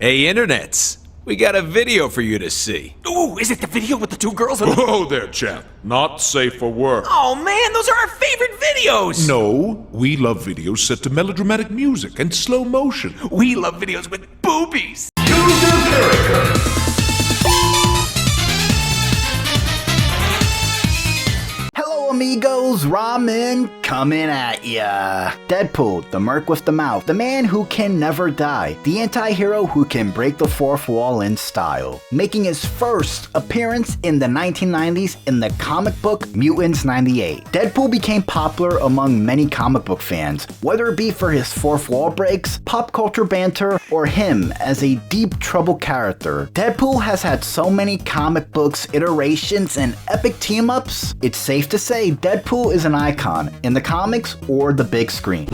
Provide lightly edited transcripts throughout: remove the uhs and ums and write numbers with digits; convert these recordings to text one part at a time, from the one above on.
Hey, internets, we got a video for you to see. Ooh, is it the video with the two girls? Whoa there, chap. Not safe for work. Oh man, those are our favorite videos! No, we love videos set to melodramatic music and slow motion. We love videos with boobies! Choose your character. Hello amigos, Ramen coming at ya. Deadpool, the merc with the mouth, the man who can never die, the anti-hero who can break the fourth wall in style. Making his first appearance in the 1990s in the comic book Mutants 98. Deadpool became popular among many comic book fans, whether it be for his fourth wall breaks, pop culture banter, or him as a deep trouble character. Deadpool has had so many comic books, iterations, and epic team-ups, it's safe to say Deadpool is an icon in the comics or the big screen.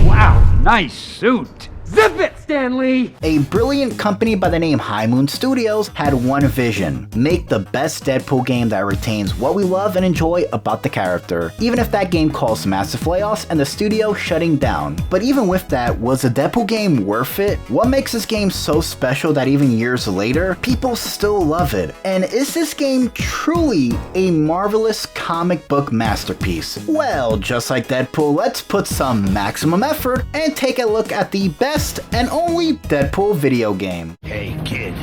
Wow, nice suit. Zip it, Stanley! A brilliant company by the name High Moon Studios had one vision: make the best Deadpool game that retains what we love and enjoy about the character, even if that game caused massive layoffs and the studio shutting down. But even with that, was the Deadpool game worth it? What makes this game so special that even years later, people still love it? And is this game truly a marvelous comic book masterpiece? Well, just like Deadpool, let's put some maximum effort and take a look at the best and only Deadpool video game. Hey, kid.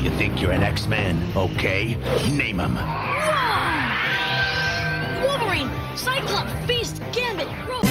You think you're an X-Man, okay? Name him. Wolverine, Cyclops, Beast, Gambit, Rogue.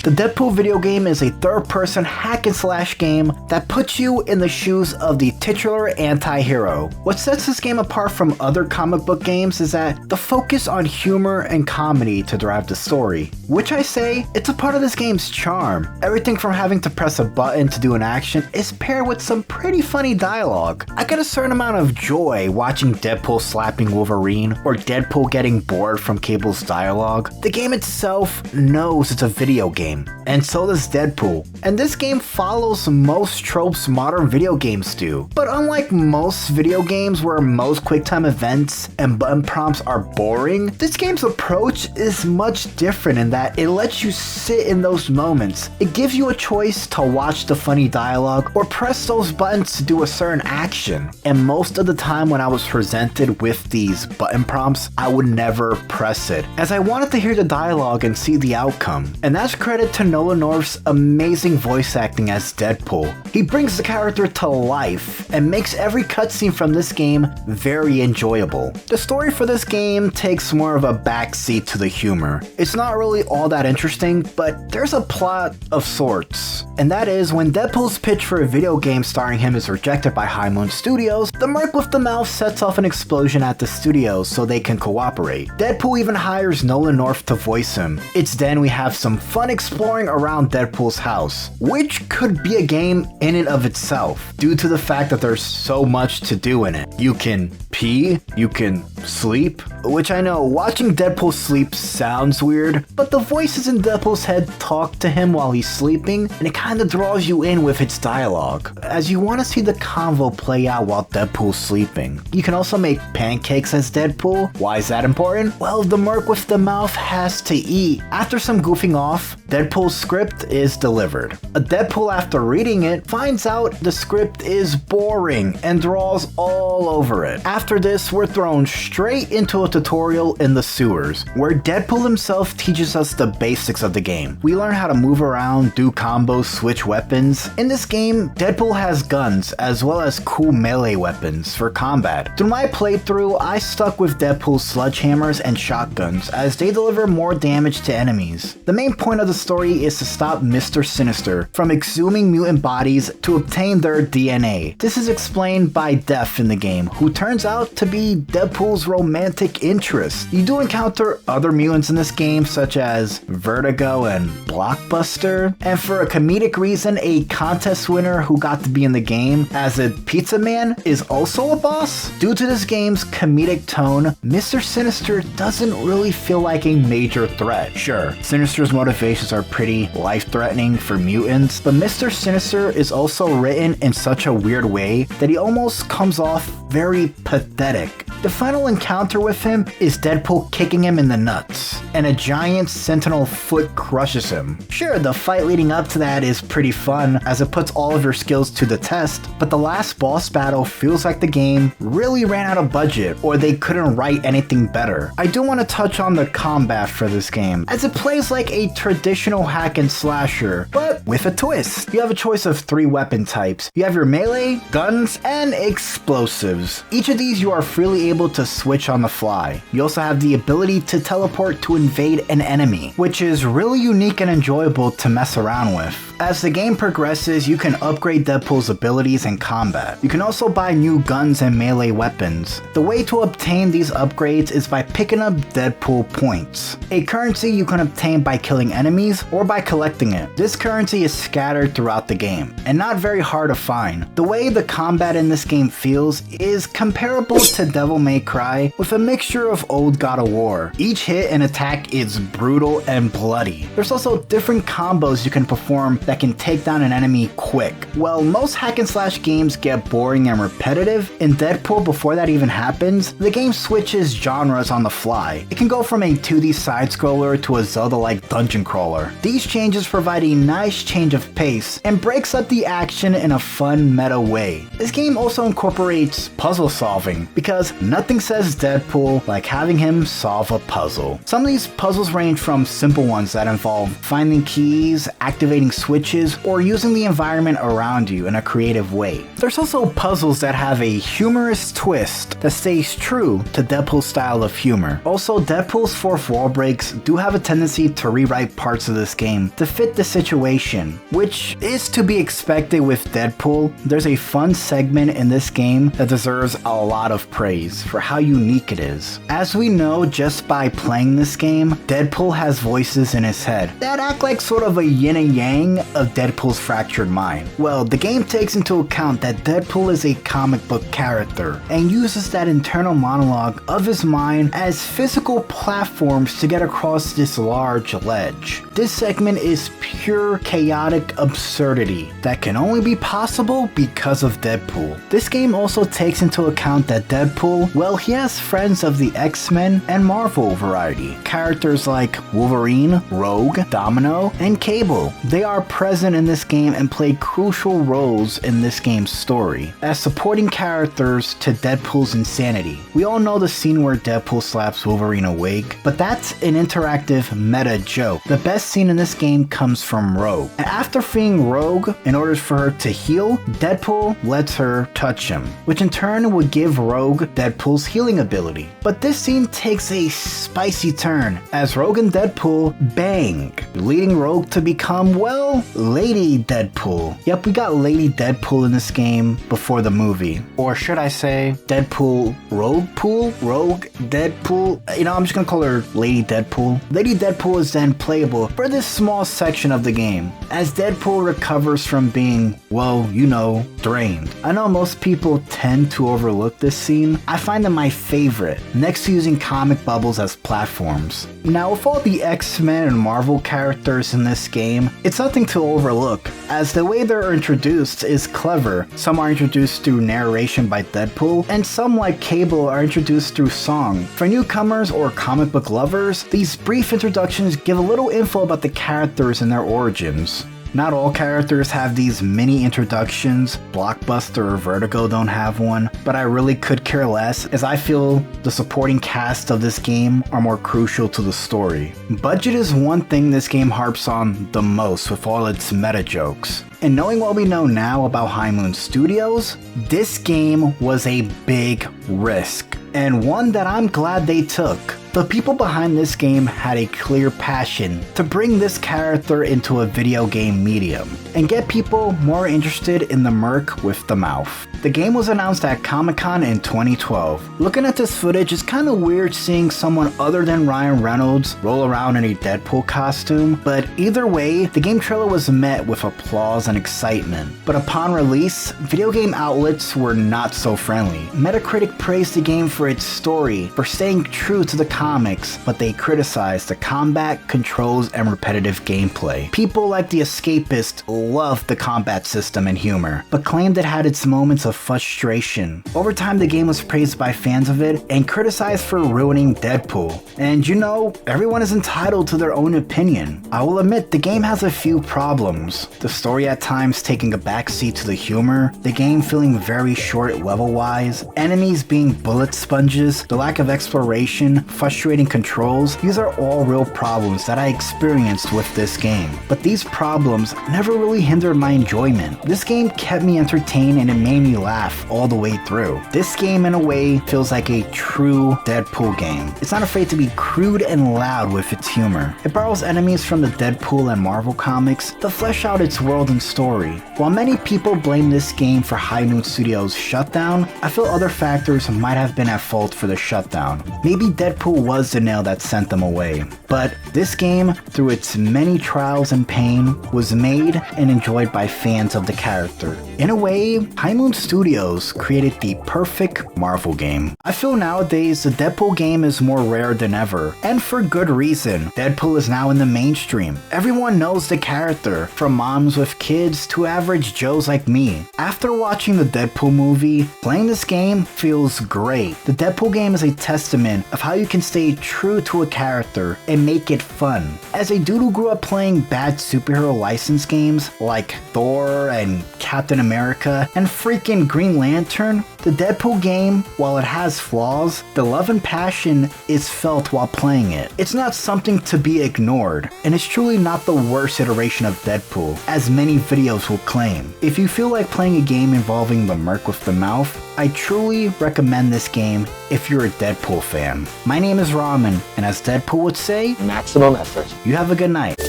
The Deadpool video game is a third-person hack-and-slash game that puts you in the shoes of the titular anti-hero. What sets this game apart from other comic book games is that the focus on humor and comedy to drive the story, which I say, it's a part of this game's charm. Everything from having to press a button to do an action is paired with some pretty funny dialogue. I get a certain amount of joy watching Deadpool slapping Wolverine or Deadpool getting bored from Cable's dialogue. The game itself knows it's a video game, and so does Deadpool. And this game follows most tropes modern video games do. But unlike most video games where most QuickTime events and button prompts are boring, this game's approach is much different in that it lets you sit in those moments. It gives you a choice to watch the funny dialogue or press those buttons to do a certain action. And most of the time when I was presented with these button prompts, I would never press it, as I wanted to hear the dialogue and see the outcome. And that's credit to Nolan North's amazing voice acting as Deadpool. He brings the character to life and makes every cutscene from this game very enjoyable. The story for this game takes more of a backseat to the humor. It's not really all that interesting, but there's a plot of sorts. And that is, when Deadpool's pitch for a video game starring him is rejected by High Moon Studios, the merc with the mouth sets off an explosion at the studios so they can cooperate. Deadpool even hires Nolan North to voice him. It's then we have some fun exploring around Deadpool's house, which could be a game in and of itself, due to the fact that there's so much to do in it. You can pee, you can sleep, which I know watching Deadpool sleep sounds weird, but the voices in Deadpool's head talk to him while he's sleeping, and it kinda draws you in with its dialogue, as you want to see the convo play out while Deadpool's sleeping. You can also make pancakes as Deadpool. Why is that important? Well, the merc with the mouth has to eat. After some goofing off, Deadpool's script is delivered. A Deadpool, after reading it, finds out the script is boring and draws all over it. After this, we're thrown straight into a tutorial in the sewers, where Deadpool himself teaches us the basics of the game. We learn how to move around, do combos, switch weapons. In this game, Deadpool has guns as well as cool melee weapons for combat. Through my playthrough, I stuck with Deadpool's sledgehammers and shotguns as they deliver more damage to enemies. The main point of the story is to stop Mr. Sinister from exhuming mutant bodies to obtain their DNA. This is explained by Def in the game, who turns out to be Deadpool's romantic interest. You do encounter other mutants in this game, such as Vertigo and Blockbuster, and for a comedic reason, a contest winner who got to be in the game as a pizza man is also a boss. Due to this game's comedic tone, Mr. Sinister doesn't really feel like a major threat. Sure, Sinister's motivations are pretty life-threatening for mutants, but Mr. Sinister is also written in such a weird way that he almost comes off very pathetic. The final encounter with him is Deadpool kicking him in the nuts, and a giant sentinel foot crushes him. Sure, the fight leading up to that is pretty fun as it puts all of your skills to the test, but the last boss battle feels like the game really ran out of budget or they couldn't write anything better. I do want to touch on the combat for this game, as it plays like a traditional hack and slasher, but with a twist. You have a choice of 3 weapon types. You have your melee, guns, and explosives. Each of these you are freely able to switch on the fly. You also have the ability to teleport to invade an enemy, which is really unique and enjoyable to mess around with. As the game progresses, you can upgrade Deadpool's abilities in combat. You can also buy new guns and melee weapons. The way to obtain these upgrades is by picking up Deadpool points, a currency you can obtain by killing enemies or by collecting it. This currency is scattered throughout the game, and not very hard to find. The way the combat in this game feels is comparable to Devil May Cry with a mixture of old God of War. Each hit and attack is brutal and bloody. There's also different combos you can perform that can take down an enemy quick. While most hack and slash games get boring and repetitive, in Deadpool, before that even happens, the game switches genres on the fly. It can go from a 2D side-scroller to a Zelda-like dungeon crawler. These changes provide a nice change of pace and breaks up the action in a fun meta way. This game also incorporates puzzle solving, because nothing says Deadpool like having him solve a puzzle. Some of these puzzles range from simple ones that involve finding keys, activating switches, or using the environment around you in a creative way. There's also puzzles that have a humorous twist that stays true to Deadpool's style of humor. Also, Deadpool's fourth wall breaks do have a tendency to rewrite parts of this game to fit the situation, which is to be expected with Deadpool. There's a fun segment in this game that deserves a lot of praise for how unique it is. As we know just by playing this game, Deadpool has voices in his head that act like sort of a yin and yang of Deadpool's fractured mind. Well, the game takes into account that Deadpool is a comic book character and uses that internal monologue of his mind as physical platforms to get across this large ledge. This segment is pure chaotic absurdity that can only be possible because of Deadpool. This game also takes into account that Deadpool, well, he has friends of the X-Men and Marvel variety. Characters like Wolverine, Rogue, Domino, and Cable. They are present in this game and play crucial roles in this game's story as supporting characters to Deadpool's insanity. We all know the scene where Deadpool slaps Wolverine awake, but that's an interactive meta joke. The best scene in this game comes from Rogue. And after freeing Rogue, in order for her to heal, Deadpool lets her touch him, which in turn would give Rogue Deadpool's healing ability. But this scene takes a spicy turn as Rogue and Deadpool bang, leading Rogue to become, well, Lady Deadpool. Yep, we got Lady Deadpool in this game before the movie. Or should I say, Deadpool Rogue Deadpool? You know, I'm just gonna call her Lady Deadpool. Lady Deadpool is then playable for this small section of the game, as Deadpool recovers from being, well, you know, drained. I know most people tend to overlook this scene. I find them my favorite, next to using comic bubbles as platforms. Now, with all the X-Men and Marvel characters in this game, it's nothing to overlook, as the way they're introduced is clever. Some are introduced through narration by Deadpool, and some, like Cable, are introduced through song. For newcomers or comic book lovers, these brief introductions give a little info about the characters and their origins. Not all characters have these mini introductions. Blockbuster or Vertigo don't have one, but I really could care less, as I feel the supporting cast of this game are more crucial to the story. Budget is one thing this game harps on the most with all its meta jokes. And knowing what we know now about High Moon Studios, this game was a big risk, and one that I'm glad they took. The people behind this game had a clear passion to bring this character into a video game medium and get people more interested in the merc with the mouth. The game was announced at Comic-Con in 2012. Looking at this footage, it's kind of weird seeing someone other than Ryan Reynolds roll around in a Deadpool costume, but either way, the game trailer was met with applause and excitement. But upon release, video game outlets were not so friendly. Metacritic praised the game for its story, for staying true to the comic comics, but they criticized the combat, controls, and repetitive gameplay. People like The Escapist loved the combat system and humor, but claimed it had its moments of frustration. Over time, the game was praised by fans of it and criticized for ruining Deadpool. And you know, everyone is entitled to their own opinion. I will admit, the game has a few problems. The story at times taking a backseat to the humor, the game feeling very short level-wise, enemies being bullet sponges, the lack of exploration, frustrating controls. These are all real problems that I experienced with this game. But these problems never really hindered my enjoyment. This game kept me entertained and it made me laugh all the way through. This game in a way feels like a true Deadpool game. It's not afraid to be crude and loud with its humor. It borrows enemies from the Deadpool and Marvel comics to flesh out its world and story. While many people blame this game for High Noon Studios' shutdown, I feel other factors might have been at fault for the shutdown. Maybe Deadpool was the nail that sent them away. But this game, through its many trials and pain, was made and enjoyed by fans of the character. In a way, High Noon Studios created the perfect Marvel game. I feel nowadays the Deadpool game is more rare than ever, and for good reason. Deadpool is now in the mainstream. Everyone knows the character, from moms with kids to average Joes like me. After watching the Deadpool movie, playing this game feels great. The Deadpool game is a testament of how you can stay true to a character and make it fun. As a dude who grew up playing bad superhero license games like Thor and Captain America and freaking Green Lantern, the Deadpool game, while it has flaws, the love and passion is felt while playing it. It's not something to be ignored, and it's truly not the worst iteration of Deadpool, as many videos will claim. If you feel like playing a game involving the Merc with the mouth, I truly recommend this game if you're a Deadpool fan. My name is Ramen, and as Deadpool would say, maximum effort. You have a good night.